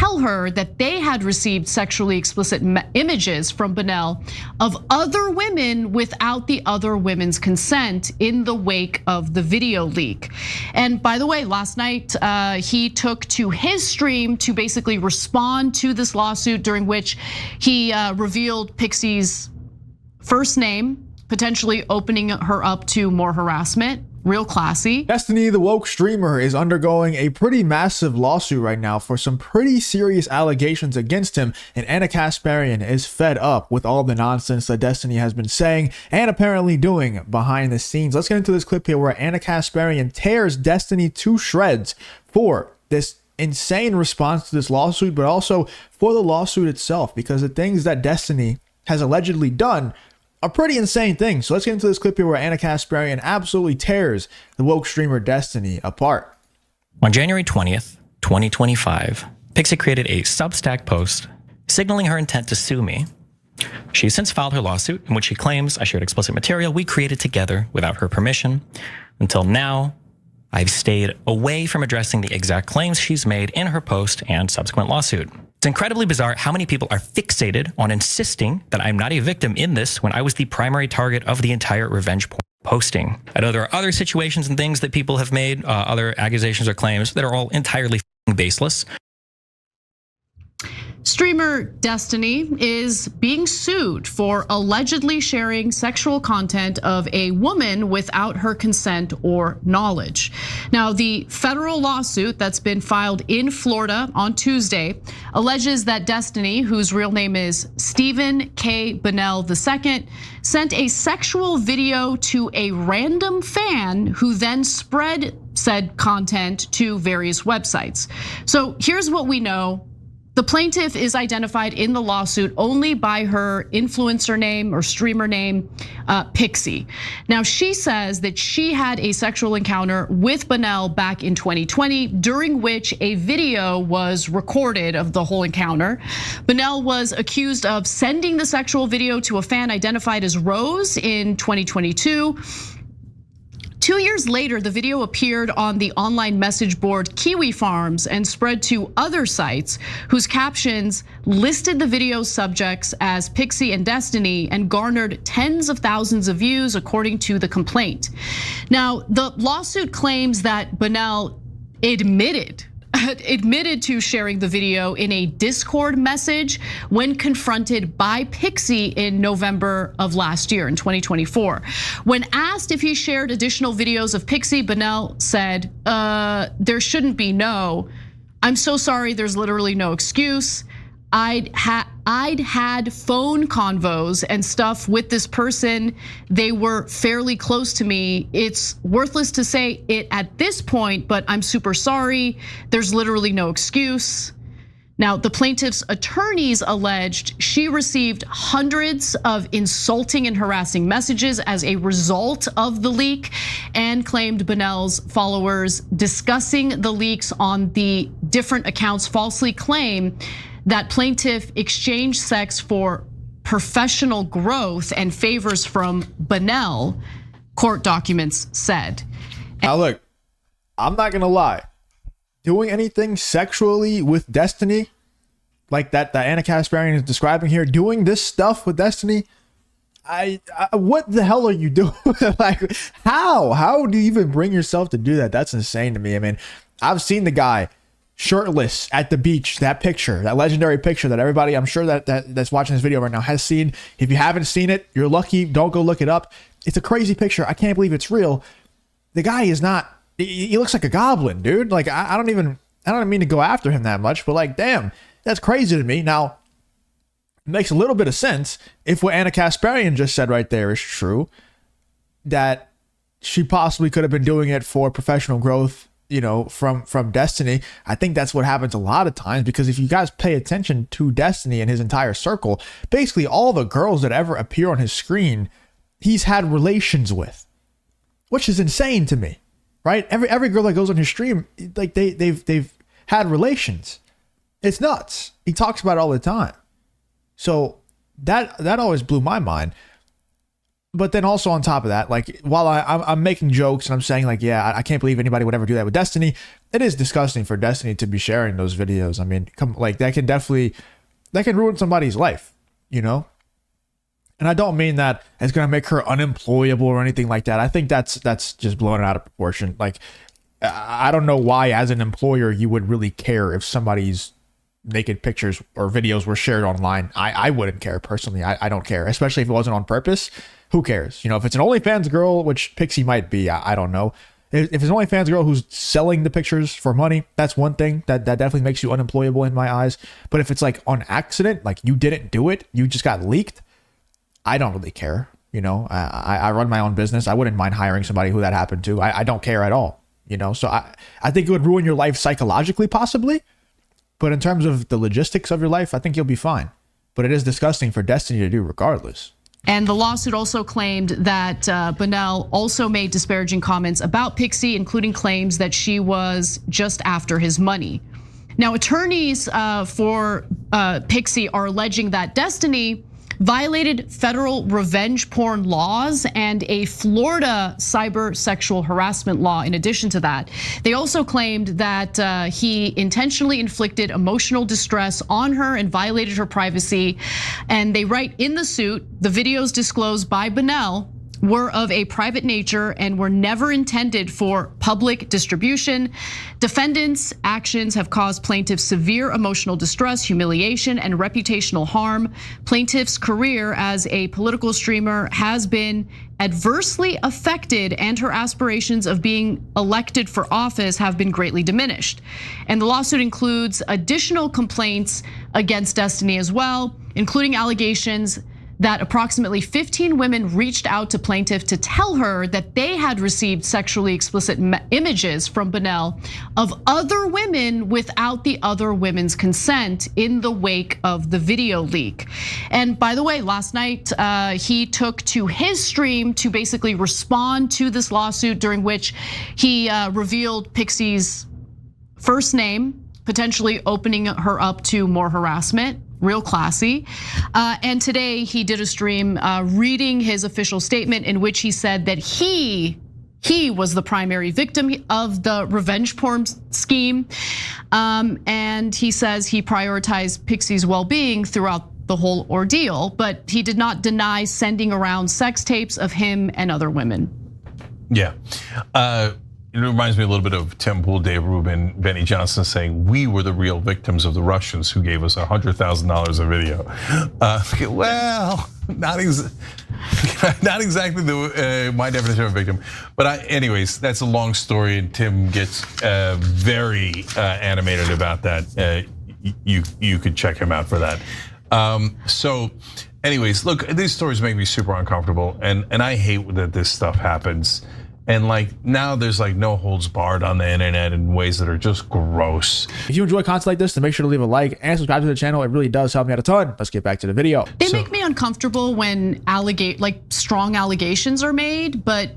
tell her that they had received sexually explicit images from Bunnell of other women without the other women's consent in the wake of the video leak. And by the way, last night he took to his stream to basically respond to this lawsuit, during which he revealed Pixie's first name, potentially opening her up to more harassment. Real classy. Destiny, the woke streamer, is undergoing a pretty massive lawsuit right now for some pretty serious allegations against him, and Ana Kasparian is fed up with all the nonsense that Destiny has been saying and apparently doing behind the scenes. Let's get into this clip here where Ana Kasparian tears Destiny to shreds for this insane response to this lawsuit, but also for the lawsuit itself, because the things that Destiny has allegedly done are pretty insane things. So let's get into this clip here where Ana Kasparian absolutely tears the woke streamer Destiny apart. On January 20th, 2025, Pixie created a Substack post signaling her intent to sue me. She has since filed her lawsuit in which she claims I shared explicit material we created together without her permission. Until now, I've stayed away from addressing the exact claims she's made in her post and subsequent lawsuit. It's incredibly bizarre how many people are fixated on insisting that I'm not a victim in this when I was the primary target of the entire revenge posting. I know there are other situations and things that people have made, other accusations or claims that are all entirely baseless. Streamer Destiny is being sued for allegedly sharing sexual content of a woman without her consent or knowledge. Now, the federal lawsuit that's been filed in Florida on Tuesday alleges that Destiny, whose real name is Stephen K. Bunnell II, sent a sexual video to a random fan who then spread said content to various websites. So here's what we know. The plaintiff is identified in the lawsuit only by her influencer name or streamer name, Pixie. Now, she says that she had a sexual encounter with Bunnell back in 2020, during which a video was recorded of the whole encounter. Bunnell was accused of sending the sexual video to a fan identified as Rose in 2022. 2 years later, the video appeared on the online message board Kiwi Farms and spread to other sites whose captions listed the video's subjects as Pixie and Destiny and garnered tens of thousands of views, according to the complaint. Now, the lawsuit claims that Bunnell admitted to sharing the video in a Discord message when confronted by Pixie in November of last year in 2024. When asked if he shared additional videos of Pixie, Bunnell said, there shouldn't be, no. I'm so sorry, there's literally no excuse. I'd had phone convos and stuff with this person. They were fairly close to me. It's worthless to say it at this point, but I'm super sorry. There's literally no excuse. Now, the plaintiff's attorneys alleged she received hundreds of insulting and harassing messages as a result of the leak, and claimed Bunnell's followers discussing the leaks on the different accounts falsely claim that plaintiff exchanged sex for professional growth and favors from Bunnell, court documents said. Now look, I'm not gonna lie. Doing anything sexually with Destiny, like that Ana Kasparian is describing here, doing this stuff with Destiny, I what the hell are you doing? Like, how do you even bring yourself to do that? That's insane to me. I mean, I've seen the guy shirtless at the beach, that picture, that legendary picture that everybody, I'm sure that's watching this video right now has seen. If you haven't seen it, you're lucky. Don't go look it up. It's a crazy picture. I can't believe it's real. The guy is not, he looks like a goblin, dude. Like, I don't mean to go after him that much, but like, damn, that's crazy to me. Now, it makes a little bit of sense if what Ana Kasparian just said right there is true, that she possibly could have been doing it for professional growth, you know, from Destiny. I think that's what happens a lot of times, because if you guys pay attention to Destiny and his entire circle, basically all the girls that ever appear on his screen, he's had relations with, which is insane to me, right? Every girl that goes on his stream, like they've had relations. It's nuts. He talks about it all the time. So that always blew my mind. But then also on top of that, like while I'm making jokes and I'm saying like, yeah, I can't believe anybody would ever do that with Destiny. It is disgusting for Destiny to be sharing those videos. I mean, that can ruin somebody's life, you know? And I don't mean that it's going to make her unemployable or anything like that. I think that's just blowing it out of proportion. Like, I don't know why as an employer you would really care if somebody's naked pictures or videos were shared online. I wouldn't care personally. I don't care, especially if it wasn't on purpose. Who cares? You know, if it's an OnlyFans girl, which Pixie might be, I don't know. If it's an OnlyFans girl who's selling the pictures for money, that's one thing that definitely makes you unemployable in my eyes. But if it's like on accident, like you didn't do it, you just got leaked, I don't really care. You know, I run my own business. I wouldn't mind hiring somebody who that happened to. I don't care at all. You know, so I think it would ruin your life psychologically, possibly. But in terms of the logistics of your life, I think you'll be fine. But it is disgusting for Destiny to do regardless. And the lawsuit also claimed that Bunnell also made disparaging comments about Pixie, including claims that she was just after his money. Now, attorneys for Pixie are alleging that Destiny violated federal revenge porn laws and a Florida cyber sexual harassment law in addition to that. They also claimed that he intentionally inflicted emotional distress on her and violated her privacy. And they write in the suit, the videos disclosed by Bunnell were of a private nature and were never intended for public distribution. Defendants' actions have caused plaintiffs severe emotional distress, humiliation, and reputational harm. Plaintiff's career as a political streamer has been adversely affected, and her aspirations of being elected for office have been greatly diminished. And the lawsuit includes additional complaints against Destiny as well, including allegations that approximately 15 women reached out to plaintiff to tell her that they had received sexually explicit images from Bunnell of other women without the other women's consent in the wake of the video leak. And by the way, last night he took to his stream to basically respond to this lawsuit, during which he revealed Pixie's first name, potentially opening her up to more harassment. Real classy. And today he did a stream reading his official statement in which he said that he was the primary victim of the revenge porn scheme. And he says he prioritized Pixie's well-being throughout the whole ordeal, but he did not deny sending around sex tapes of him and other women. Yeah. It reminds me a little bit of Tim Pool, Dave Rubin, Benny Johnson saying we were the real victims of the Russians who gave us $100,000 a video. Well, not exactly my definition of a victim. But anyways, that's a long story, and Tim gets very animated about that. You could check him out for that. So, anyways, look, these stories make me super uncomfortable, and I hate that this stuff happens. And like now there's like no holds barred on the internet in ways that are just gross. If you enjoy content like this, then make sure to leave a like and subscribe to the channel. It really does help me out a ton. Let's get back to the video. They make me uncomfortable when strong allegations are made, but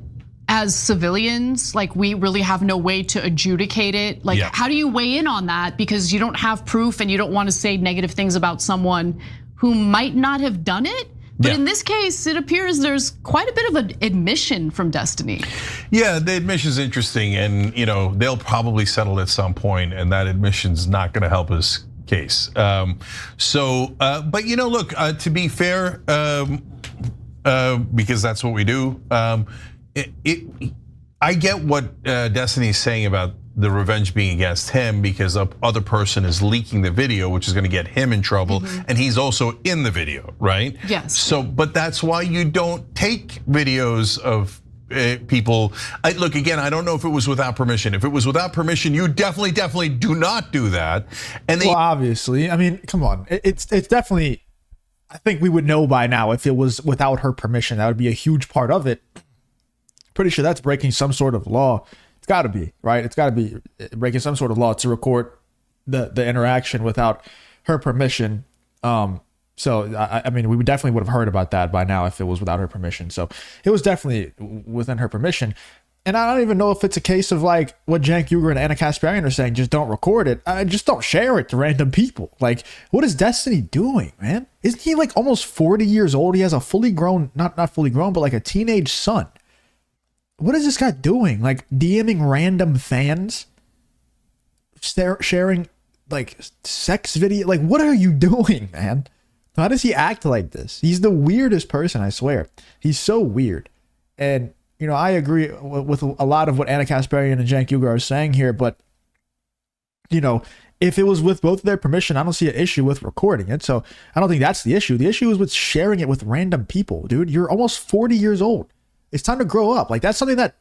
as civilians, like we really have no way to adjudicate it. Like, how do you weigh in on that? Because you don't have proof and you don't want to say negative things about someone who might not have done it. But in this case, it appears there's quite a bit of an admission from Destiny. Yeah, the admission's interesting, and they'll probably settle at some point, and that admission's not going to help his case. But look, to be fair, because that's what we do. I get what Destiny's saying about the revenge being against him because the other person is leaking the video, which is going to get him in trouble, and he's also in the video, right? Yes. So, but that's why you don't take videos of people. Look, again, I don't know if it was without permission. If it was without permission, you definitely do not do that. And well, obviously, I mean, come on, it's definitely. I think we would know by now if it was without her permission. That would be a huge part of it. Pretty sure that's breaking some sort of law. It's got to be, right? It's got to be breaking some sort of law to record the interaction without her permission. So I mean, we definitely would have heard about that by now if it was without her permission. So it was definitely within her permission. And I don't even know if it's a case of like what Cenk Uygur and Ana Kasparian are saying, just don't record it. Just don't share it to random people. Like, what is Destiny doing, man? Isn't he like almost 40 years old? He has a fully grown, not fully grown, but like a teenage son. What is this guy doing? Like DMing random fans? Sharing like sex video? Like, what are you doing, man? How does he act like this? He's the weirdest person, I swear. He's so weird. And you know, I agree with a lot of what Ana Kasparian and Cenk Uygur are saying here, but, you know, if it was with both of their permission, I don't see an issue with recording it. So I don't think that's the issue. The issue is with sharing it with random people, dude. You're almost 40 years old. It's time to grow up. Like, that's something that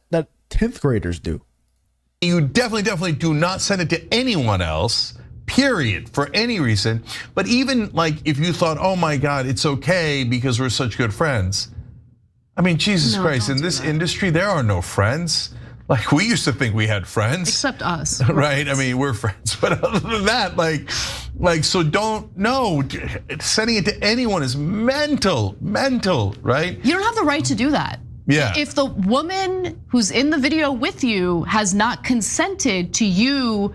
10th graders do. You definitely do not send it to anyone else, period, for any reason. But even like if you thought, oh my God, it's okay because we're such good friends. I mean, Jesus Christ, in this industry, there are no friends. Like, we used to think we had friends. Except us. Right? I mean, we're friends. But other than that, like, so don't, no, sending it to anyone is mental, right? You don't have the right to do that. Yeah. If the woman who's in the video with you has not consented to you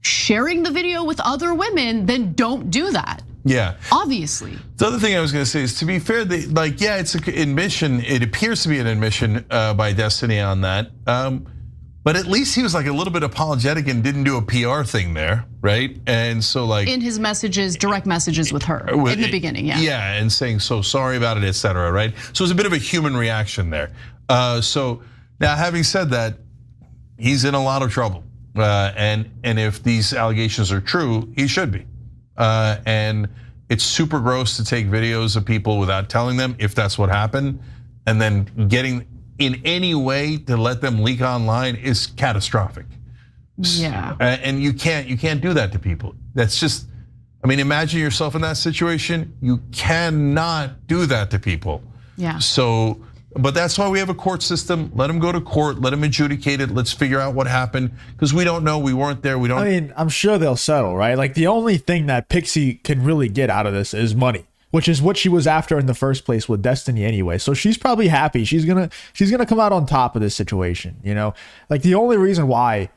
sharing the video with other women, then don't do that. Yeah. Obviously. The other thing I was going to say is, to be fair, like, yeah, it's an admission. It appears to be an admission by Destiny on that. But at least he was like a little bit apologetic and didn't do a PR thing there, right? And so like in his messages, direct messages with her in the beginning, yeah. Yeah, and saying so sorry about it, etc. Right? So it's a bit of a human reaction there. So now, having said that, he's in a lot of trouble, and if these allegations are true, he should be. And it's super gross to take videos of people without telling them if that's what happened, and then getting in any way to let them leak online is catastrophic. Yeah. And you can't do that to people. That's just, I mean, imagine yourself in that situation. You cannot do that to people. Yeah. So, but that's why we have a court system. Let them go to court, let them adjudicate it. Let's figure out what happened, because we don't know, we weren't there, we don't. I mean, I'm sure they'll settle, right? Like, the only thing that Pixie can really get out of this is money, which is what she was after in the first place with Destiny anyway. So she's probably happy. She's gonna come out on top of this situation, you know? Like, the only reason why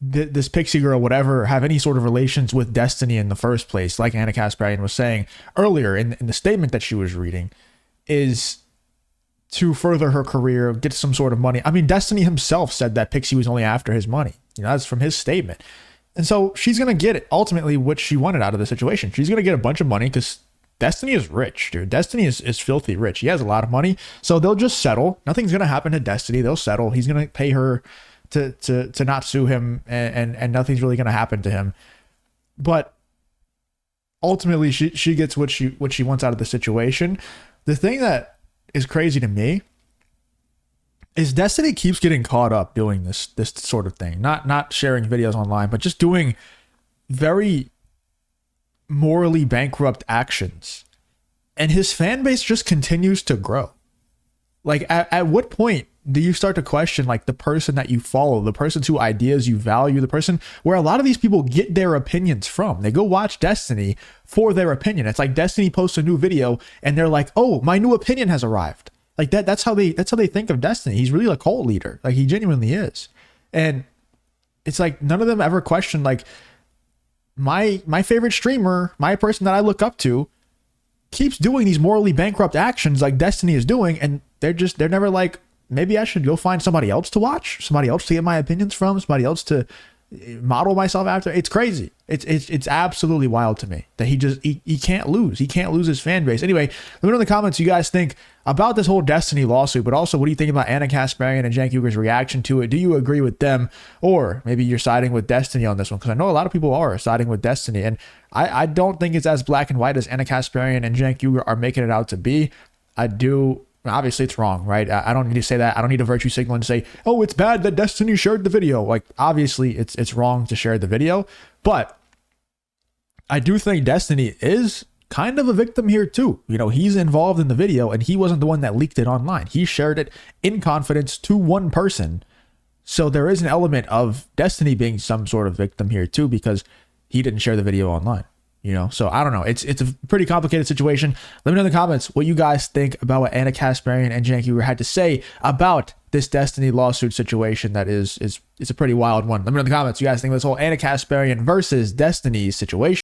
this Pixie girl would ever have any sort of relations with Destiny in the first place, like Ana Kasparian was saying earlier in the statement that she was reading, is to further her career, get some sort of money. I mean, Destiny himself said that Pixie was only after his money. You know, that's from his statement. And so she's gonna get it, ultimately, what she wanted out of the situation. She's gonna get a bunch of money because Destiny is rich, dude. Destiny is filthy rich. He has a lot of money. So they'll just settle. Nothing's gonna happen to Destiny. They'll settle. He's gonna pay her to not sue him, and nothing's really gonna happen to him. But ultimately she gets what she wants out of the situation. The thing that is crazy to me is Destiny keeps getting caught up doing this sort of thing. Not sharing videos online, but just doing very morally bankrupt actions. And his fan base just continues to grow. Like, at what point do you start to question like the person that you follow, the person's whose ideas you value, the person where a lot of these people get their opinions from? They go watch Destiny for their opinion. It's like Destiny posts a new video and they're like, oh, my new opinion has arrived. Like that's how they think of Destiny. He's really a cult leader. Like, he genuinely is. And it's like none of them ever question like my favorite streamer, my person that I look up to, keeps doing these morally bankrupt actions like Destiny is doing, and they're never like, maybe I should go find somebody else to watch, somebody else to get my opinions from, somebody else to model myself after. It's crazy. It's absolutely wild to me that he can't lose. He can't lose his fan base. Anyway, let me know in the comments what you guys think about this whole Destiny lawsuit, but also what do you think about Ana Kasparian and Cenk Uygur's reaction to it? Do you agree with them, or maybe you're siding with Destiny on this one? Because I know a lot of people are siding with Destiny, and I don't think it's as black and white as Ana Kasparian and Cenk Uygur are making it out to be. I do. Obviously, it's wrong, right? I don't need to say that. I don't need a virtue signal and say, oh, it's bad that Destiny shared the video. Like, obviously, it's wrong to share the video. But I do think Destiny is kind of a victim here, too. You know, he's involved in the video, and he wasn't the one that leaked it online. He shared it in confidence to one person. So there is an element of Destiny being some sort of victim here, too, because he didn't share the video online. So I don't know. It's a pretty complicated situation. Let me know in the comments what you guys think about what Ana Kasparian and Janky had to say about this Destiny lawsuit situation. That is a pretty wild one. Let me know in the comments. You guys think this whole Ana Kasparian versus Destiny situation.